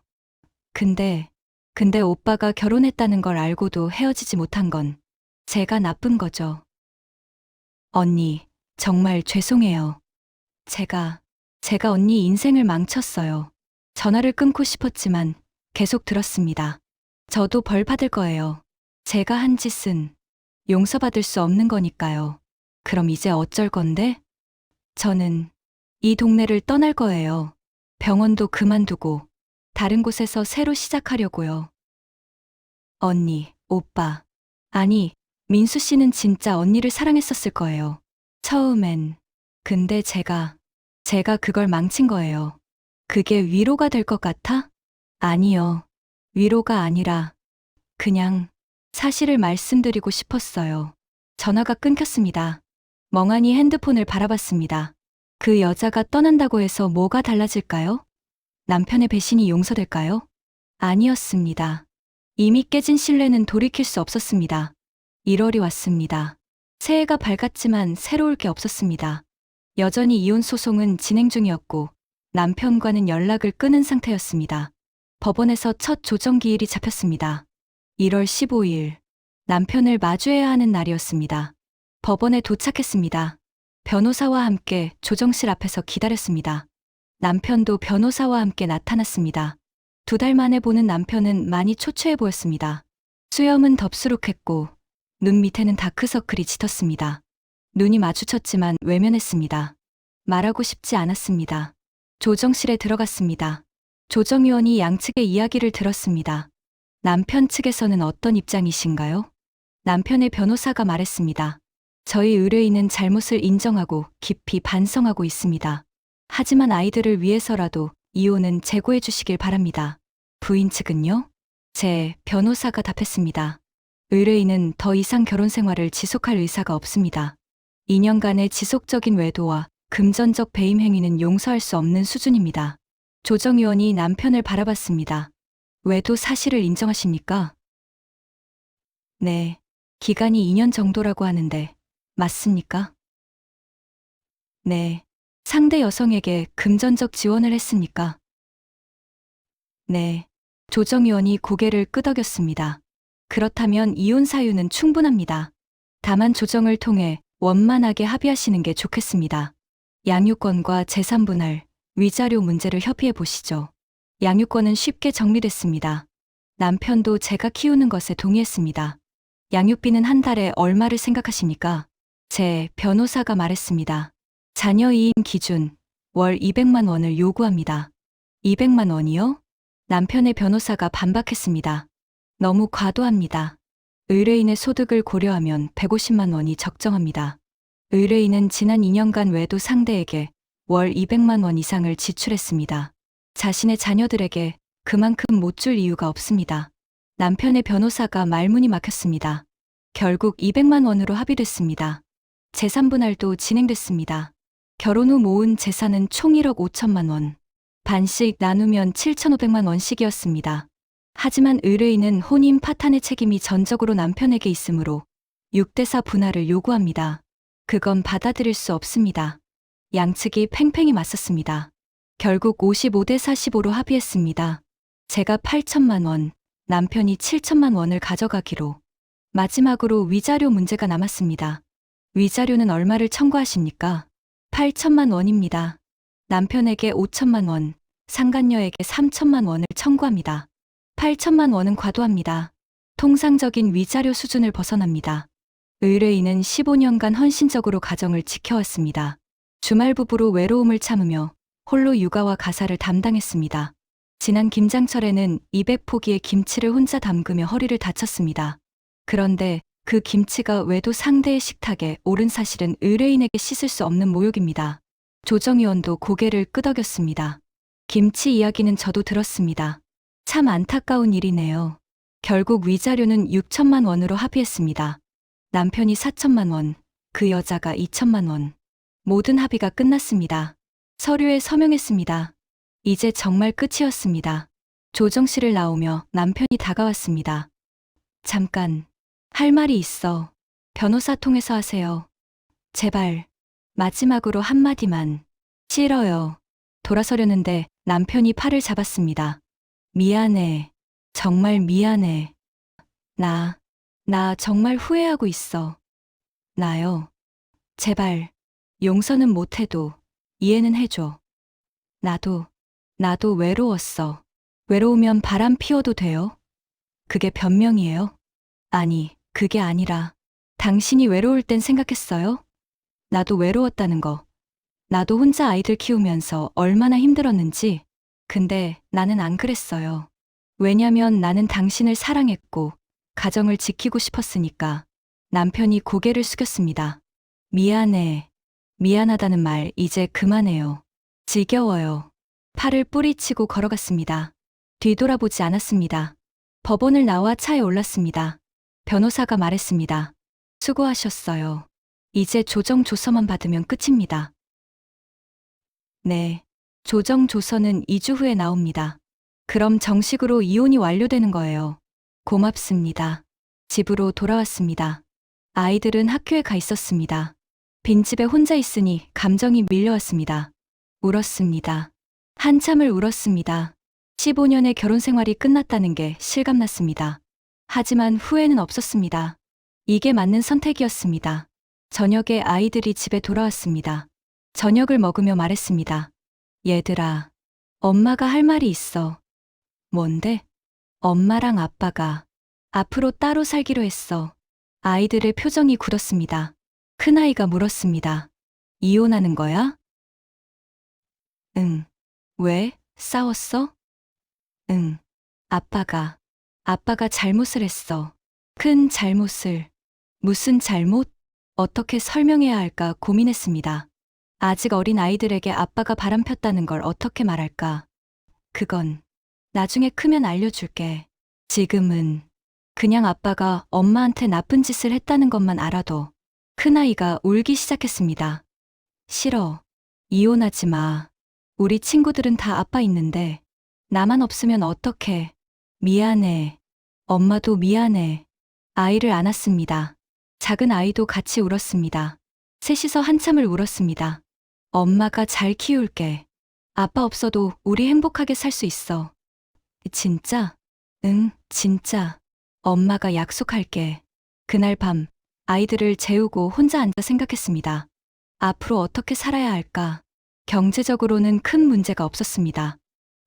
근데 오빠가 결혼했다는 걸 알고도 헤어지지 못한 건 제가 나쁜 거죠. 언니, 정말 죄송해요. 제가 언니 인생을 망쳤어요. 전화를 끊고 싶었지만 계속 들었습니다. 저도 벌 받을 거예요. 제가 한 짓은 용서받을 수 없는 거니까요. 그럼 이제 어쩔 건데? 저는 이 동네를 떠날 거예요. 병원도 그만두고 다른 곳에서 새로 시작하려고요. 언니, 오빠. 아니, 민수 씨는 진짜 언니를 사랑했었을 거예요. 처음엔. 근데 제가 그걸 망친 거예요. 그게 위로가 될 것 같아? 아니요. 위로가 아니라 그냥 사실을 말씀드리고 싶었어요. 전화가 끊겼습니다. 멍하니 핸드폰을 바라봤습니다. 그 여자가 떠난다고 해서 뭐가 달라질까요? 남편의 배신이 용서될까요? 아니었습니다. 이미 깨진 신뢰는 돌이킬 수 없었습니다. 1월이 왔습니다. 새해가 밝았지만 새로울 게 없었습니다. 여전히 이혼 소송은 진행 중이었고 남편과는 연락을 끊은 상태였습니다. 법원에서 첫 조정기일이 잡혔습니다. 1월 15일, 남편을 마주해야 하는 날이었습니다. 법원에 도착했습니다. 변호사와 함께 조정실 앞에서 기다렸습니다. 남편도 변호사와 함께 나타났습니다. 2달 만에 보는 남편은 많이 초췌해 보였습니다. 수염은 덥수룩했고 눈 밑에는 다크서클이 짙었습니다. 눈이 마주쳤지만 외면했습니다. 말하고 싶지 않았습니다. 조정실에 들어갔습니다. 조정위원이 양측의 이야기를 들었습니다. 남편 측에서는 어떤 입장이신가요? 남편의 변호사가 말했습니다. 저희 의뢰인은 잘못을 인정하고 깊이 반성하고 있습니다. 하지만 아이들을 위해서라도 이혼은 재고해 주시길 바랍니다. 부인 측은요? 제 변호사가 답했습니다. 의뢰인은 더 이상 결혼 생활을 지속할 의사가 없습니다. 2년간의 지속적인 외도와 금전적 배임 행위는 용서할 수 없는 수준입니다. 조정위원이 남편을 바라봤습니다. 외도 사실을 인정하십니까? 네. 기간이 2년 정도라고 하는데 맞습니까? 네. 상대 여성에게 금전적 지원을 했습니까? 네. 조정위원이 고개를 끄덕였습니다. 그렇다면 이혼 사유는 충분합니다. 다만 조정을 통해 원만하게 합의하시는 게 좋겠습니다. 양육권과 재산 분할, 위자료 문제를 협의해 보시죠. 양육권은 쉽게 정리됐습니다. 남편도 제가 키우는 것에 동의했습니다. 양육비는 한 달에 얼마를 생각하십니까? 제 변호사가 말했습니다. 자녀 이임 기준 월 200만 원을 요구합니다. 200만 원이요? 남편의 변호사가 반박했습니다. 너무 과도합니다. 의뢰인의 소득을 고려하면 150만 원이 적정합니다. 의뢰인은 지난 2년간 외도 상대에게 월 200만 원 이상을 지출했습니다. 자신의 자녀들에게 그만큼 못 줄 이유가 없습니다. 남편의 변호사가 말문이 막혔습니다. 결국 200만 원으로 합의됐습니다. 재산 분할도 진행됐습니다. 결혼 후 모은 재산은 총 1억 5천만 원. 반씩 나누면 7,500만 원씩이었습니다. 하지만 의뢰인은 혼인 파탄의 책임이 전적으로 남편에게 있으므로 6대4 분할을 요구합니다. 그건 받아들일 수 없습니다. 양측이 팽팽히 맞섰습니다. 결국 55대45로 합의했습니다. 제가 8천만 원, 남편이 7천만 원을 가져가기로. 마지막으로 위자료 문제가 남았습니다. 위자료는 얼마를 청구하십니까? 8천만 원입니다. 남편에게 5천만 원, 상간녀에게 3천만 원을 청구합니다. 8천만 원은 과도합니다. 통상적인 위자료 수준을 벗어납니다. 의뢰인은 15년간 헌신적으로 가정을 지켜왔습니다. 주말 부부로 외로움을 참으며 홀로 육아와 가사를 담당했습니다. 지난 김장철에는 200포기의 김치를 혼자 담그며 허리를 다쳤습니다. 그런데 그 김치가 외도 상대의 식탁에 오른 사실은 의뢰인에게 씻을 수 없는 모욕입니다. 조정위원도 고개를 끄덕였습니다. 김치 이야기는 저도 들었습니다. 참 안타까운 일이네요. 결국 위자료는 6천만 원으로 합의했습니다. 남편이 4천만 원, 그 여자가 2천만 원. 모든 합의가 끝났습니다. 서류에 서명했습니다. 이제 정말 끝이었습니다. 조정실을 나오며 남편이 다가왔습니다. 잠깐, 할 말이 있어. 변호사 통해서 하세요. 제발. 마지막으로 한마디만. 싫어요. 돌아서려는데 남편이 팔을 잡았습니다. 미안해. 정말 미안해. 나 정말 후회하고 있어. 나요. 제발. 용서는 못해도 이해는 해줘. 나도 외로웠어. 외로우면 바람 피워도 돼요? 그게 변명이에요? 아니, 그게 아니라 당신이 외로울 땐 생각했어요? 나도 외로웠다는 거. 나도 혼자 아이들 키우면서 얼마나 힘들었는지. 근데 나는 안 그랬어요. 왜냐면 나는 당신을 사랑했고 가정을 지키고 싶었으니까. 남편이 고개를 숙였습니다. 미안해. 미안하다는 말 이제 그만해요. 지겨워요. 팔을 뿌리치고 걸어갔습니다. 뒤돌아보지 않았습니다. 법원을 나와 차에 올랐습니다. 변호사가 말했습니다. 수고하셨어요. 이제 조정 조서만 받으면 끝입니다. 네. 조정 조서는 2주 후에 나옵니다. 그럼 정식으로 이혼이 완료되는 거예요. 고맙습니다. 집으로 돌아왔습니다. 아이들은 학교에 가 있었습니다. 빈집에 혼자 있으니 감정이 밀려왔습니다. 울었습니다. 한참을 울었습니다. 15년의 결혼 생활이 끝났다는 게 실감났습니다. 하지만 후회는 없었습니다. 이게 맞는 선택이었습니다. 저녁에 아이들이 집에 돌아왔습니다. 저녁을 먹으며 말했습니다. 얘들아, 엄마가 할 말이 있어. 뭔데? 엄마랑 아빠가 앞으로 따로 살기로 했어. 아이들의 표정이 굳었습니다. 큰아이가 물었습니다. 이혼하는 거야? 응. 왜? 싸웠어? 응. 아빠가 잘못을 했어. 큰 잘못을. 무슨 잘못? 어떻게 설명해야 할까 고민했습니다. 아직 어린 아이들에게 아빠가 바람폈다는 걸 어떻게 말할까? 그건 나중에 크면 알려줄게. 지금은 그냥 아빠가 엄마한테 나쁜 짓을 했다는 것만 알아도 큰아이가 울기 시작했습니다. 싫어. 이혼하지 마. 우리 친구들은 다 아빠 있는데 나만 없으면 어떡해. 미안해. 엄마도 미안해. 아이를 안았습니다. 작은 아이도 같이 울었습니다. 셋이서 한참을 울었습니다. 엄마가 잘 키울게. 아빠 없어도 우리 행복하게 살 수 있어. 진짜? 응, 진짜. 엄마가 약속할게. 그날 밤 아이들을 재우고 혼자 앉아 생각했습니다. 앞으로 어떻게 살아야 할까? 경제적으로는 큰 문제가 없었습니다.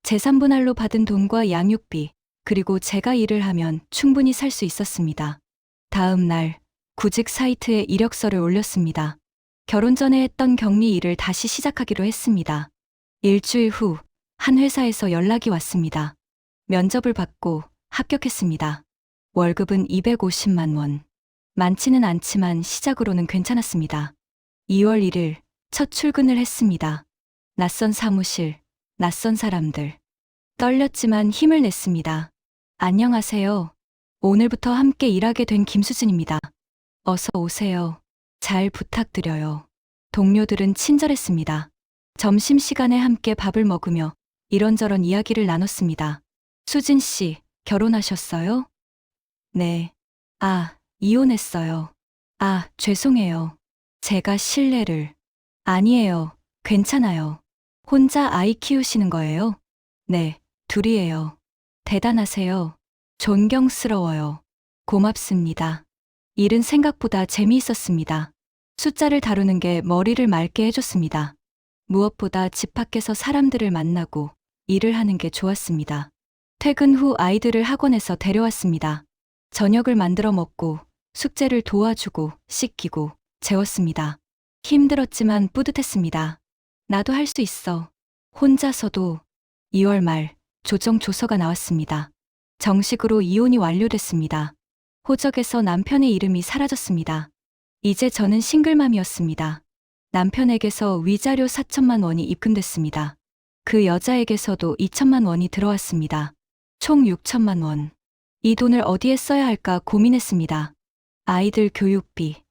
재산분할로 받은 돈과 양육비, 그리고 제가 일을 하면 충분히 살 수 있었습니다. 다음 날 구직 사이트에 이력서를 올렸습니다. 결혼 전에 했던 격리 일을 다시 시작하기로 했습니다. 일주일 후 한 회사에서 연락이 왔습니다. 면접을 받고 합격했습니다. 월급은 250만 원. 많지는 않지만 시작으로는 괜찮았습니다. 2월 1일 첫 출근을 했습니다. 낯선 사무실, 낯선 사람들. 떨렸지만 힘을 냈습니다. 안녕하세요. 오늘부터 함께 일하게 된 김수진입니다. 어서 오세요. 잘 부탁드려요. 동료들은 친절했습니다. 점심시간에 함께 밥을 먹으며 이런저런 이야기를 나눴습니다. 수진 씨, 결혼하셨어요? 네. 아, 이혼했어요. 아, 죄송해요. 제가 실례를. 아니에요. 괜찮아요. 혼자 아이 키우시는 거예요? 네, 둘이에요. 대단하세요. 존경스러워요. 고맙습니다. 일은 생각보다 재미있었습니다. 숫자를 다루는 게 머리를 맑게 해줬습니다. 무엇보다 집 밖에서 사람들을 만나고 일을 하는 게 좋았습니다. 퇴근 후 아이들을 학원에서 데려왔습니다. 저녁을 만들어 먹고 숙제를 도와주고 씻기고 재웠습니다. 힘들었지만 뿌듯했습니다. 나도 할 수 있어. 혼자서도. 2월 말 조정 조서가 나왔습니다. 정식으로 이혼이 완료됐습니다. 호적에서 남편의 이름이 사라졌습니다. 이제 저는 싱글맘이었습니다. 남편에게서 위자료 4천만 원이 입금됐습니다. 그 여자에게서도 2천만 원이 들어왔습니다. 총 6천만 원. 이 돈을 어디에 써야 할까 고민했습니다. 아이들 교육비,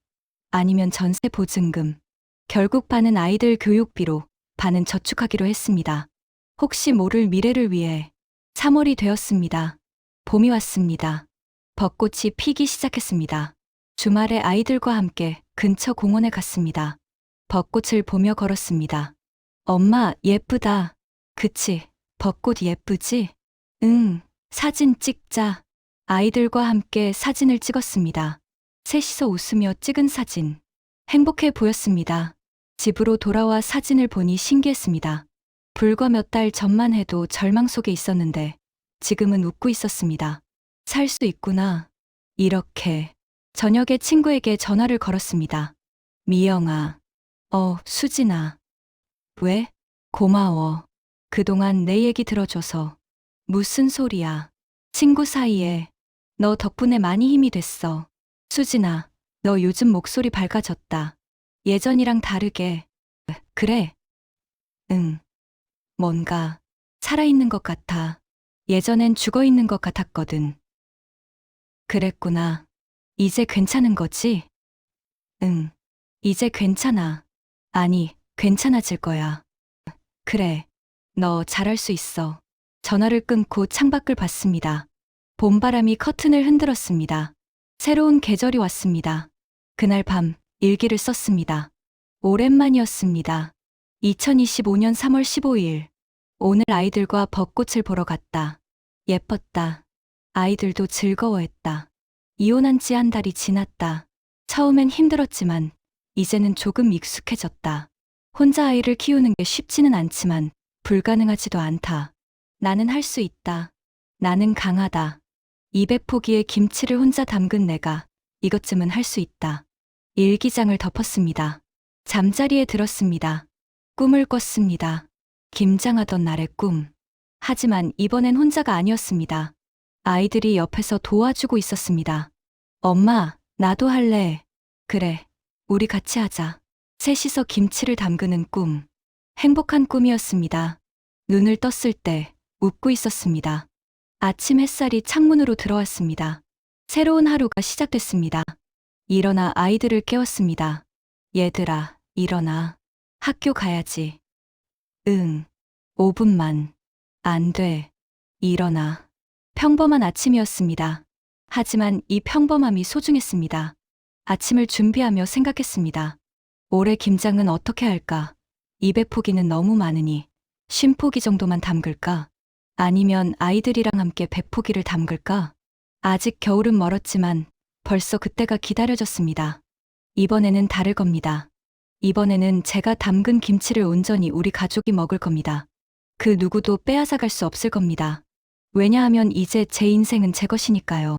아니면 전세 보증금. 결국 반은 아이들 교육비로, 반은 저축하기로 했습니다. 혹시 모를 미래를 위해. 3월이 되었습니다. 봄이 왔습니다. 벚꽃이 피기 시작했습니다. 주말에 아이들과 함께 근처 공원에 갔습니다. 벚꽃을 보며 걸었습니다. 엄마, 예쁘다. 그치, 벚꽃 예쁘지? 응, 사진 찍자. 아이들과 함께 사진을 찍었습니다. 셋이서 웃으며 찍은 사진. 행복해 보였습니다. 집으로 돌아와 사진을 보니 신기했습니다. 불과 몇 달 전만 해도 절망 속에 있었는데 지금은 웃고 있었습니다. 살 수 있구나. 이렇게. 저녁에 친구에게 전화를 걸었습니다. 미영아. 수진아. 왜? 고마워. 그동안 내 얘기 들어줘서. 무슨 소리야. 친구 사이에. 너 덕분에 많이 힘이 됐어. 수진아, 너 요즘 목소리 밝아졌다. 예전이랑 다르게. 그래? 응. 뭔가 살아있는 것 같아. 예전엔 죽어있는 것 같았거든. 그랬구나. 이제 괜찮은 거지? 응. 이제 괜찮아. 아니, 괜찮아질 거야. 그래. 너 잘할 수 있어. 전화를 끊고 창밖을 봤습니다. 봄바람이 커튼을 흔들었습니다. 새로운 계절이 왔습니다. 그날 밤 일기를 썼습니다. 오랜만이었습니다. 2025년 3월 15일. 오늘 아이들과 벚꽃을 보러 갔다. 예뻤다. 아이들도 즐거워했다. 이혼한 지 한 달이 지났다. 처음엔 힘들었지만 이제는 조금 익숙해졌다. 혼자 아이를 키우는 게 쉽지는 않지만 불가능하지도 않다. 나는 할 수 있다. 나는 강하다. 200포기의 김치를 혼자 담근 내가 이것쯤은 할 수 있다. 일기장을 덮었습니다. 잠자리에 들었습니다. 꿈을 꿨습니다. 김장하던 날의 꿈. 하지만 이번엔 혼자가 아니었습니다. 아이들이 옆에서 도와주고 있었습니다. 엄마, 나도 할래. 그래, 우리 같이 하자. 셋이서 김치를 담그는 꿈. 행복한 꿈이었습니다. 눈을 떴을 때 웃고 있었습니다. 아침 햇살이 창문으로 들어왔습니다. 새로운 하루가 시작됐습니다. 일어나 아이들을 깨웠습니다. 얘들아, 일어나. 학교 가야지. 응. 5분만. 안 돼. 일어나. 평범한 아침이었습니다. 하지만 이 평범함이 소중했습니다. 아침을 준비하며 생각했습니다. 올해 김장은 어떻게 할까? 200포기는 너무 많으니 50포기 정도만 담글까? 아니면 아이들이랑 함께 100포기를 담글까? 아직 겨울은 멀었지만 벌써 그때가 기다려졌습니다. 이번에는 다를 겁니다. 이번에는 제가 담근 김치를 온전히 우리 가족이 먹을 겁니다. 그 누구도 빼앗아갈 수 없을 겁니다. 왜냐하면 이제 제 인생은 제 것이니까요.